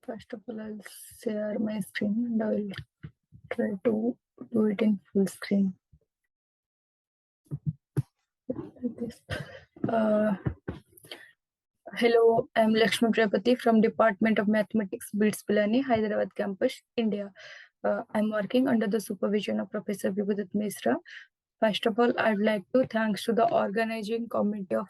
First of all, I'll share my screen and I will try to do it in full screen. Like this. Hello, I'm Laxmipriya Pati from Department of Mathematics, BITS Pilani, Hyderabad campus, India. I'm working under the supervision of Professor Vibhudat Misra. First of all, I'd like to thanks to the organizing committee of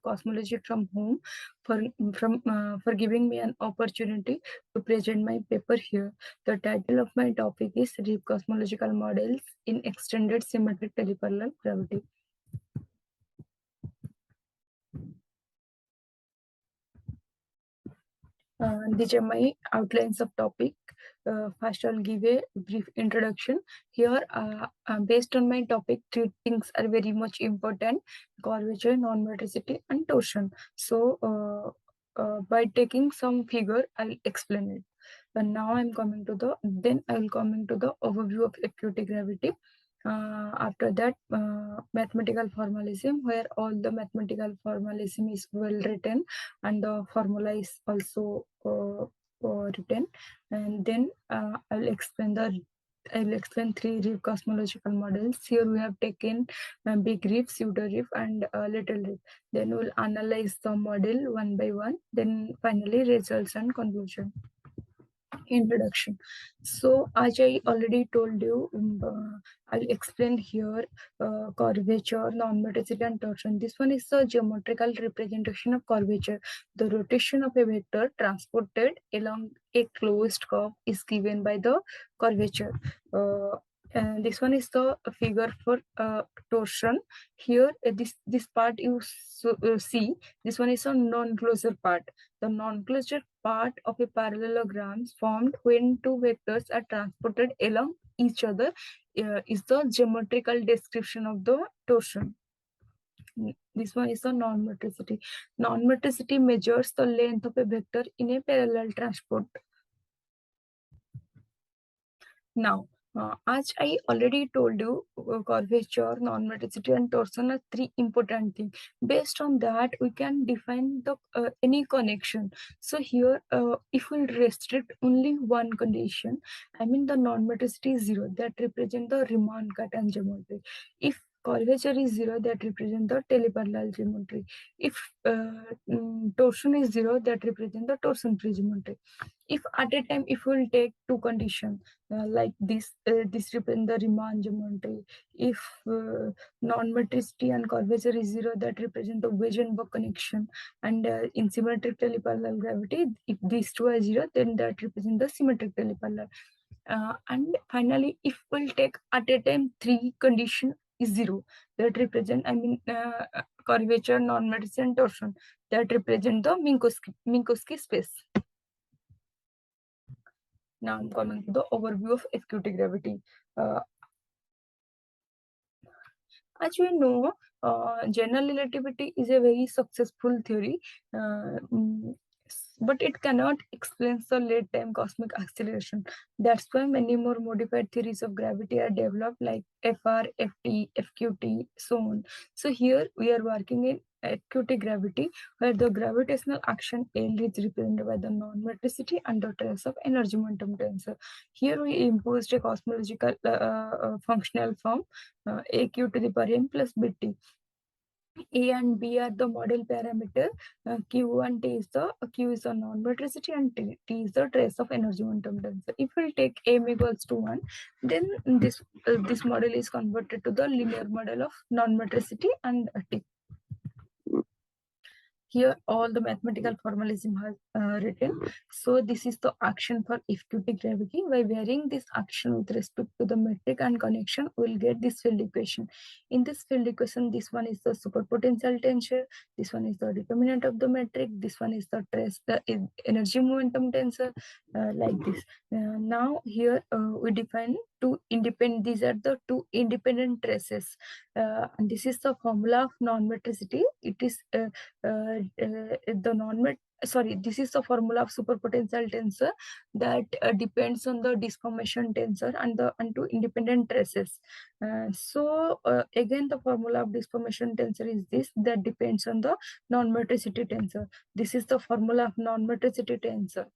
Cosmology from home for giving me an opportunity to present my paper here. The title of my topic is Rip Cosmological Models in Extended Symmetric Teleparallel Gravity. These are my outlines of topic. First, I'll give a brief introduction. Here, based on my topic, three things are very much important: curvature, non-metricity, and torsion. So, by taking some figure, I'll explain it. And now I'm coming to then I will coming to the overview of acute gravity. After that, mathematical formalism, where all the mathematical formalism is well written and the formula is also written. And then I'll explain three Rip cosmological models. Here we have taken big Rip, pseudo Rip, and little Rip. Then we'll analyze the model one by one. Then finally results and conclusion. Introduction. So as I already told you, I'll explain here curvature, non-metricity, and torsion. This one is the geometrical representation of curvature. The rotation of a vector transported along a closed curve is given by the curvature. And this one is the figure for torsion. Here, this part you see. This one is a non-closure part. The non-closure part of a parallelogram formed when two vectors are transported along each other is the geometrical description of the torsion. This one is the non-metricity. Non-metricity measures the length of a vector in a parallel transport. Now, as I already told you, curvature, non-metricity, and torsion are three important things. Based on that, we can define the any connection. So here, if we restrict only one condition, I mean the non-metricity is zero, that represent the Riemann-Cartan geometry. If curvature is zero, that represent the teleparallel geometry. If torsion is zero, that represent the torsion-free geometry. If at a time, if we'll take two conditions, like this represent the Riemann geometry. If non-metricity and curvature is zero, that represent the Weissenberg connection. And in symmetric teleparallel gravity, if these two are zero, then that represent the symmetric teleparallel. And finally, if we'll take at a time three condition is zero, that represent curvature, non-metricity, and torsion, that represent the Minkowski space. Now I'm coming to the overview of acute gravity. As you know, general relativity is a very successful theory, but it cannot explain the late time cosmic acceleration. That's why many more modified theories of gravity are developed, like FR, FT, FQT, so on. So here we are working in acute gravity, where the gravitational action L is represented by the non-metricity and the trace of energy momentum tensor. Here we imposed a cosmological functional form, AQ to the power n plus bt. A and B are the model parameter. Q and T is Q is the non-metricity and T is the trace of energy momentum tensor. If we take M equals to 1, then this model is converted to the linear model of non-metricity and T. Here all the mathematical formalism has written. So this is the action for acute gravity. By varying this action with respect to the metric and connection, we'll get this field equation. In this field equation, this one is the superpotential tensor, this one is the determinant of the metric, this one is the trace, the energy momentum tensor, like this. Now here we define these are the two independent traces. And this is the formula of non-metricity. It is the this is the formula of superpotential tensor that depends on the deformation tensor and two independent traces. Again, the formula of deformation tensor is this, that depends on the non-metricity tensor. This is the formula of non-metricity tensor.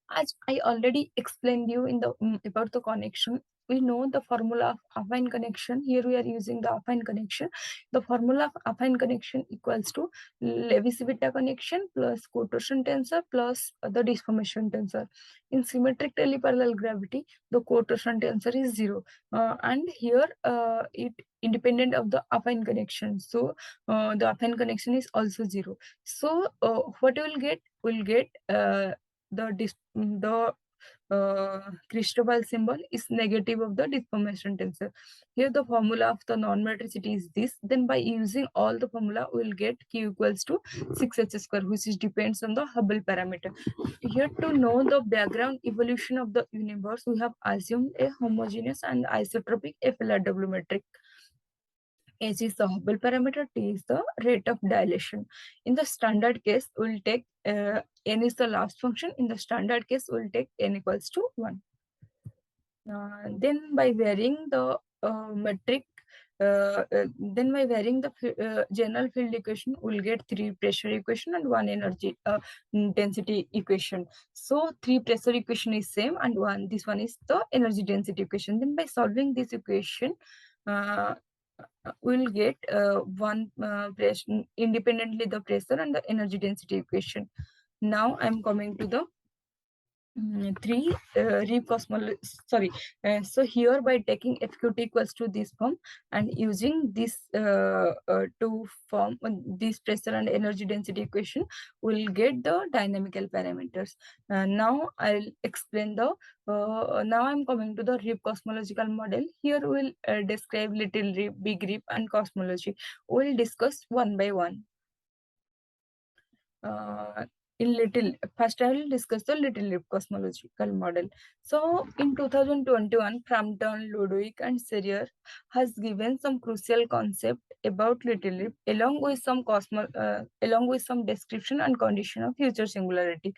As I already explained you in the about the connection, we know the formula of affine connection. Here we are using the affine connection. The formula of affine connection equals to Levi-Civita connection plus cotorsion tensor plus the deformation tensor. In symmetric teleparallel gravity, the cotorsion tensor is 0, and here it independent of the affine connection. So the affine connection is also 0. So what you will get? Will get the Cristobal symbol is negative of the deformation tensor. Here the formula of the non-metricity is this. Then by using all the formula, we will get Q equals to 6h square, which is depends on the Hubble parameter. Here to know the background evolution of the universe, we have assumed a homogeneous and isotropic FLRW metric. H is the Hubble parameter, T is the rate of dilation. In the standard case, we'll take n is the last function. In the standard case, we'll take n equals to 1. Then by varying the metric, then by varying the general field equation, we'll get 3 pressure equation and 1 energy density equation. So 3 pressure equation is same and this one is the energy density equation. Then by solving this equation, we'll get one pressure independently the pressure and the energy density equation. Now I'm coming to the three Rip cosmology. So here by taking FQT equals to this form and using this to form this pressure and energy density equation, we'll get the dynamical parameters. Now I'll explain the. Now I'm coming to the Rip cosmological model. Here we'll describe little Rip, big Rip, and cosmology. We'll discuss one by one. First I will discuss the Little Rip cosmological model. So in 2021, Frampton, Ludwig, and Serrier has given some crucial concept about Little Rip along with some description and condition of future singularity.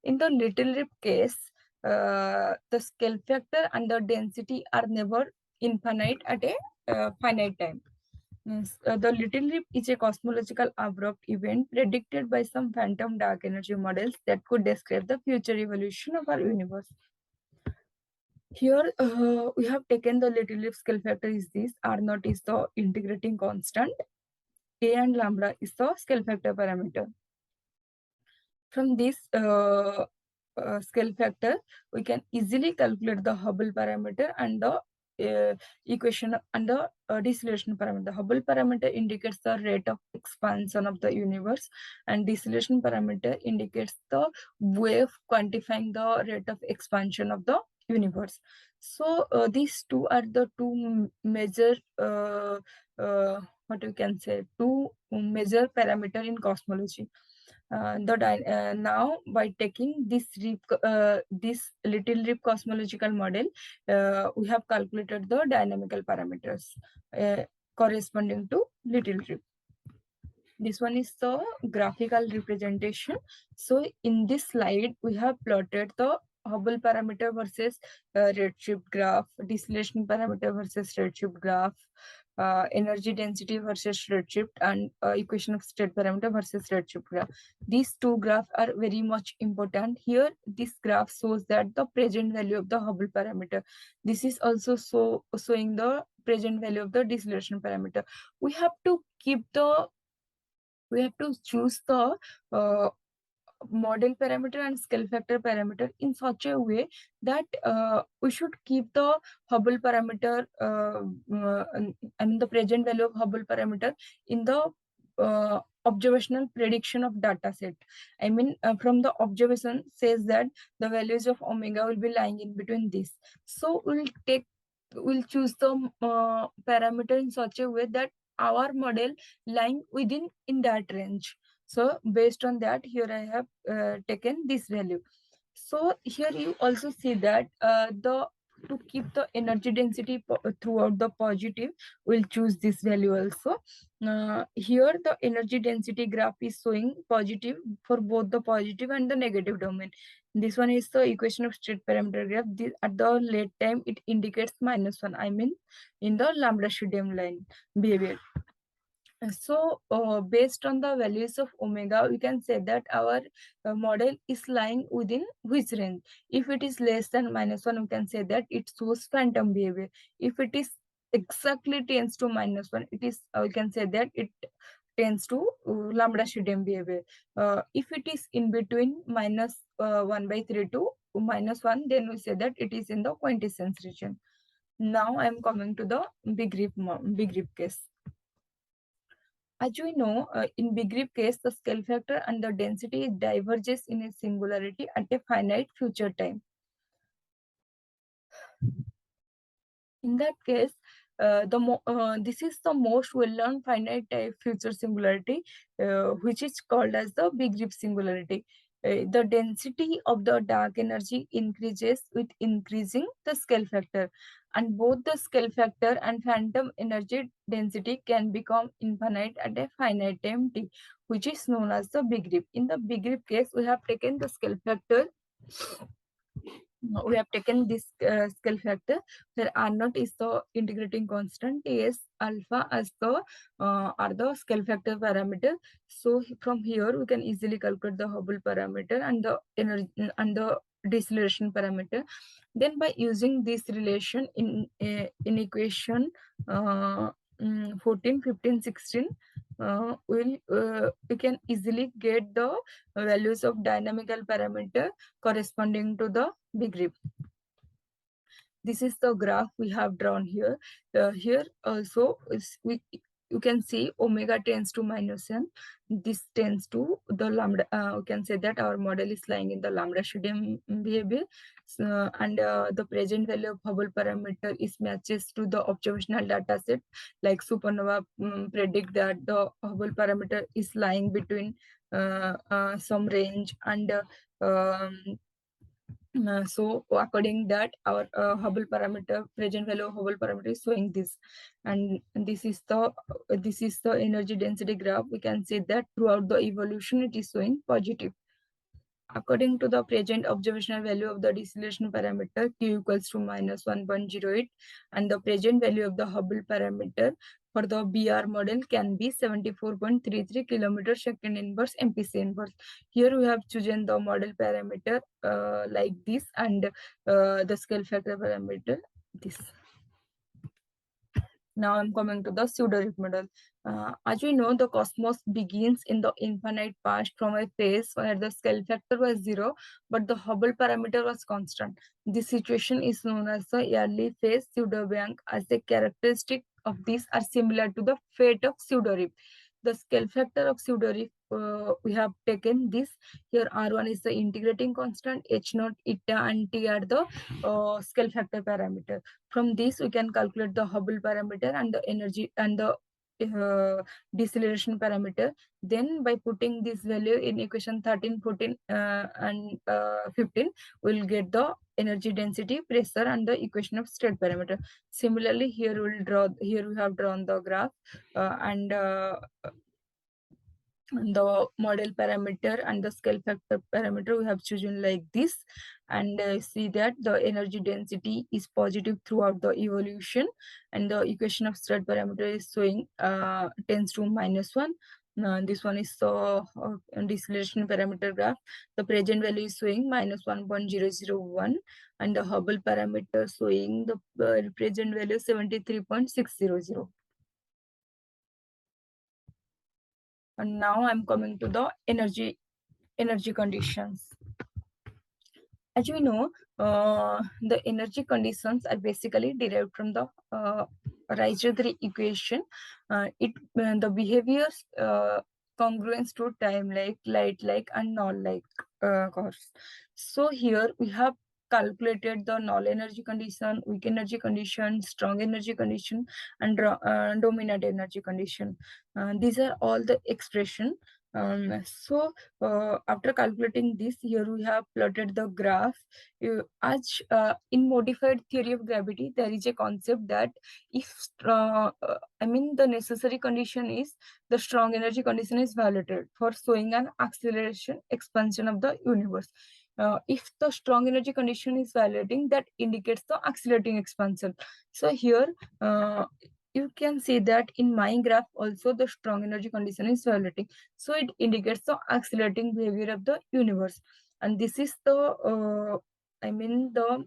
In the Little Rip case, the scale factor and the density are never infinite at a finite time. The Little Rip is a cosmological abrupt event predicted by some phantom dark energy models that could describe the future evolution of our universe. Here we have taken the Little Rip scale factor is this, R0 is the integrating constant, A and lambda is the scale factor parameter. From this scale factor, we can easily calculate the Hubble parameter and the equation and the deceleration parameter. The Hubble parameter indicates the rate of expansion of the universe, and deceleration parameter indicates the way of quantifying the rate of expansion of the universe. So these two are the two major what you can say, two major parameter in cosmology. Now by taking this Little Rip cosmological model, we have calculated the dynamical parameters corresponding to Little Rip. This one is the graphical representation. So in this slide, we have plotted the Hubble parameter versus redshift graph, deceleration parameter versus redshift graph, energy density versus redshift, and equation of state parameter versus redshift graph. These two graphs are very much important. Here, this graph shows that the present value of the Hubble parameter. This is also showing the present value of the deceleration parameter. We have to choose the model parameter and scale factor parameter in such a way that we should keep the Hubble parameter, the present value of Hubble parameter in the observational prediction of data set. From the observation says that the values of omega will be lying in between this. So we'll choose the parameter in such a way that our model lying within in that range. So based on that, here I have taken this value. So here you also see that the to keep the energy density throughout the positive, we'll choose this value also. Here the energy density graph is showing positive for both the positive and the negative domain. This one is the equation of state parameter graph. At the late time it indicates -1, I mean in the lambda Schmidt line behavior. So based on the values of omega, we can say that our model is lying within which range. If it is less than -1, we can say that it shows phantom behavior. If it is exactly tends to -1, it is we can say that it tends to lambda Schmidt behavior. If it is in between -1/3 to -1, then we say that it is in the quintessence region. Now I am coming to the big rip case. As we know, in big rip case, the scale factor and the density diverges in a singularity at a finite future time. In that case, this is the most well-known finite type future singularity, which is called as the big rip singularity. The density of the dark energy increases with increasing the scale factor, and both the scale factor and phantom energy density can become infinite at a finite time t, which is known as the big rip. In the big rip case, we have taken the scale factor. We have taken this scale factor where R naught is the integrating constant, T s alpha as the are the scale factor parameter. So from here we can easily calculate the Hubble parameter and the energy and the deceleration parameter. Then by using this relation in equation 14, 15, 16, we can easily get the values of dynamical parameter corresponding to the big rip. This is the graph we have drawn here. Here also you can see omega tends to -1. This tends to the lambda. We can say that our model is lying in the lambda Schmidt behavior, and the present value of Hubble parameter is matches to the observational data set. Like supernova predict that the Hubble parameter is lying between some range, and so according that our Hubble parameter, present value of Hubble parameter is showing this, and this is the energy density graph. We can see that throughout the evolution it is showing positive. According to the present observational value of the deceleration parameter, Q equals to -1.08, and the present value of the Hubble parameter for the BR model can be 74.33 km second inverse MPC inverse. Here we have chosen the model parameter like this, and the scale factor parameter this. Now I'm coming to the pseudo-Rip model. As we know, the cosmos begins in the infinite past from a phase where the scale factor was 0, but the Hubble parameter was constant. This situation is known as the early phase pseudo-bank, as the characteristic of these are similar to the fate of pseudo-Rip. The scale factor of pseudo-Rip, we have taken this. Here R1 is the integrating constant, H0, eta, and T are the scale factor parameter. From this, we can calculate the Hubble parameter and the energy and the deceleration parameter. Then by putting this value in equation 13, 14, and 15, we'll get the energy density, pressure, and the equation of state parameter. Similarly, here we have drawn the graph, and the model parameter and the scale factor parameter we have chosen like this, and see that the energy density is positive throughout the evolution, and the equation of state parameter is showing tends to -1. This one is the deceleration parameter graph. The present value is showing -1.001, and the Hubble parameter showing the present value 73.600. And now I'm coming to the energy conditions. As we know, the energy conditions are basically derived from the Ricci equation. The behaviors congruence to time, like light like and null like course. So here we have calculated the null energy condition, weak energy condition, strong energy condition, and dominant energy condition. These are all the expression. After calculating this, here we have plotted the graph. As in modified theory of gravity, there is a concept that if the necessary condition is the strong energy condition is violated for showing an acceleration expansion of the universe. If the strong energy condition is violating, that indicates the accelerating expansion. So here you can see that in my graph also the strong energy condition is violating, so it indicates the accelerating behavior of the universe. And this is the the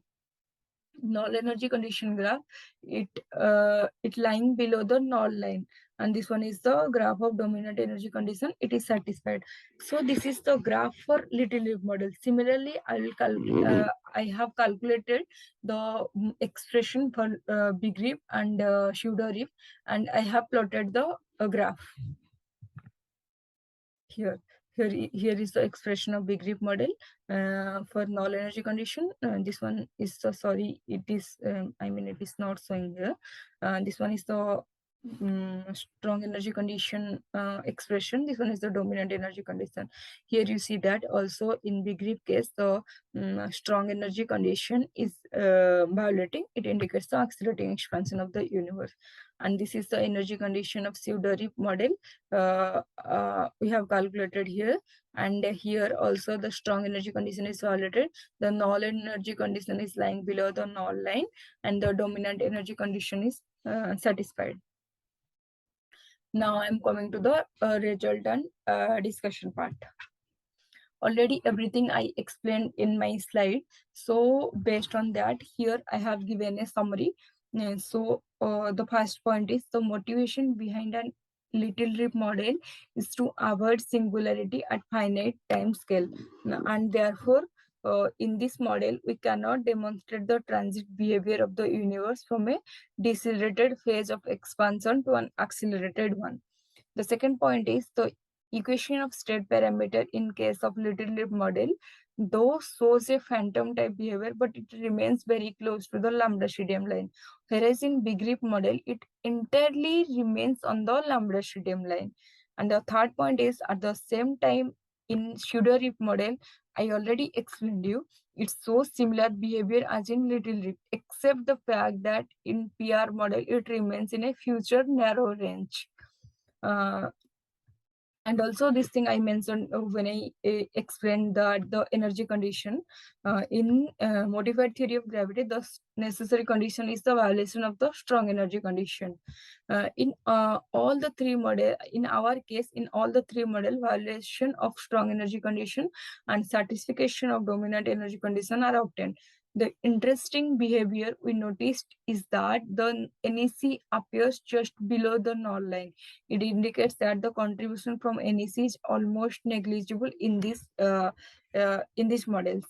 null energy condition graph. It lying below the null line, and this one is the graph of dominant energy condition. It is satisfied. So this is the graph for little rip model. Similarly, I have calculated the expression for big rip and pseudo rip, and I have plotted the graph here. Here is the expression of big rip model for null energy condition. This one is sorry, it is it is not showing here. This one is the strong energy condition expression. This one is the dominant energy condition. Here you see that also in big rip case the strong energy condition is violating. It indicates the accelerating expansion of the universe. And this is the energy condition of pseudo rip model. We have calculated here, and here also the strong energy condition is violated. The null energy condition is lying below the null line, and the dominant energy condition is satisfied. Now I'm coming to the result and discussion part. Already everything I explained in my slide. So based on that, here I have given a summary. The first point is the motivation behind an little rip model is to avoid singularity at finite time scale. And therefore, in this model, we cannot demonstrate the transit behavior of the universe from a decelerated phase of expansion to an accelerated one. The second point is the equation of state parameter in case of little rip model, though shows a phantom type behavior, but it remains very close to the lambda CDM line. Whereas in big rip model, it entirely remains on the lambda CDM line. And the third point is at the same time in pseudo rip model, I already explained you, it shows similar behavior as in little rip, except the fact that in PR model, it remains in a future narrow range. And also this thing I mentioned when I explained that the energy condition in modified theory of gravity, the necessary condition is the violation of the strong energy condition. In all the three model, in our case, in all the three model, violation of strong energy condition and satisfaction of dominant energy condition are obtained. The interesting behavior we noticed is that the NEC appears just below the null line. It indicates that the contribution from NEC is almost negligible in these models.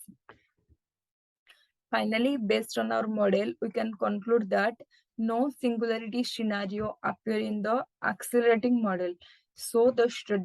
Finally, based on our model, we can conclude that no singularity scenario appear in the accelerating model. So the study